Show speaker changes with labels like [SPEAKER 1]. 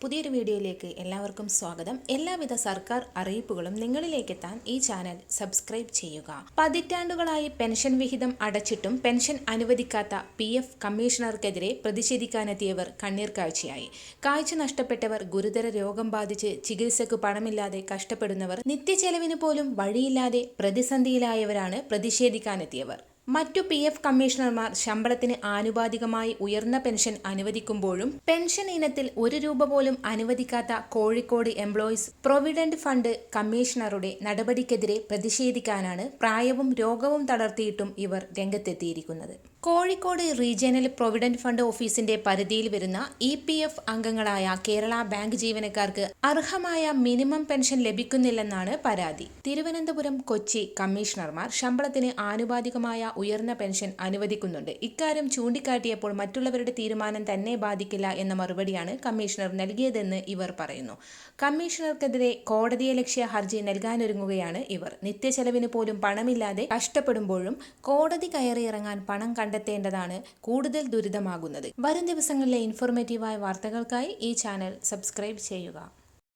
[SPEAKER 1] പുതിയൊരു വീഡിയോയിലേക്ക് എല്ലാവർക്കും സ്വാഗതം. എല്ലാവിധ സർക്കാർ അറിയിപ്പുകളും നിങ്ങളിലേക്ക് എത്താൻ ഈ ചാനൽ സബ്സ്ക്രൈബ് ചെയ്യുക. പതിറ്റാണ്ടുകളായി പെൻഷൻ വിഹിതം അടച്ചിട്ടും പെൻഷൻ അനുവദിക്കാത്ത PF കമ്മീഷണർക്കെതിരെ പ്രതിഷേധിക്കാനെത്തിയവർ കണ്ണീർ കാഴ്ചയായി. കാഴ്ച നഷ്ടപ്പെട്ടവർ, ഗുരുതര രോഗം ബാധിച്ച് ചികിത്സയ്ക്ക് പണമില്ലാതെ കഷ്ടപ്പെടുന്നവർ, നിത്യച്ചെലവിന് പോലും വഴിയില്ലാതെ പ്രതിസന്ധിയിലായവരാണ് പ്രതിഷേധിക്കാനെത്തിയവർ. മറ്റു PF കമ്മീഷണർമാർ ശമ്പളത്തിന് ആനുപാതികമായി ഉയർന്ന പെൻഷൻ അനുവദിക്കുമ്പോഴും പെൻഷൻ ഇനത്തിൽ ₹1 പോലും അനുവദിക്കാത്ത കോഴിക്കോട് എംപ്ലോയീസ് പ്രൊവിഡന്റ് ഫണ്ട് കമ്മീഷണറുടെ നടപടിക്കെതിരെ പ്രതിഷേധിക്കാനാണ് പ്രായവും രോഗവും തളർത്തിയിട്ടും ഇവർ രംഗത്തെത്തിയിരിക്കുന്നത്. കോഴിക്കോട് റീജിയണൽ പ്രൊവിഡന്റ് ഫണ്ട് ഓഫീസിന്റെ പരിധിയിൽ വരുന്ന EPF അംഗങ്ങളായ കേരള ബാങ്ക് ജീവനക്കാർക്ക് അർഹമായ മിനിമം പെൻഷൻ ലഭിക്കുന്നില്ലെന്നാണ് പരാതി. തിരുവനന്തപുരം, കൊച്ചി കമ്മീഷണർമാർ ശമ്പളത്തിന് ആനുപാതികമായ ഉയർന്ന പെൻഷൻ അനുവദിക്കുന്നുണ്ട്. ഇക്കാര്യം ചൂണ്ടിക്കാട്ടിയപ്പോൾ മറ്റുള്ളവരുടെ തീരുമാനം തന്നെ ബാധിക്കില്ല എന്ന മറുപടിയാണ് കമ്മീഷണർ നൽകിയതെന്ന് ഇവർ പറയുന്നു. കമ്മീഷണർക്കെതിരെ കോടതിയലക്ഷ്യ ഹർജി നൽകാനൊരുങ്ങുകയാണ് ഇവർ. നിത്യച്ചെലവിന് പോലും പണമില്ലാതെ കഷ്ടപ്പെടുമ്പോഴും കോടതി കയറിയിറങ്ങാൻ പണം കണ്ടെത്തേണ്ടതാണ് കൂടുതൽ ദുരിതമാകുന്നത്. വരും ദിവസങ്ങളിലെ ഇൻഫോർമേറ്റീവായ വാർത്തകൾക്കായി ഈ ചാനൽ സബ്സ്ക്രൈബ് ചെയ്യുക.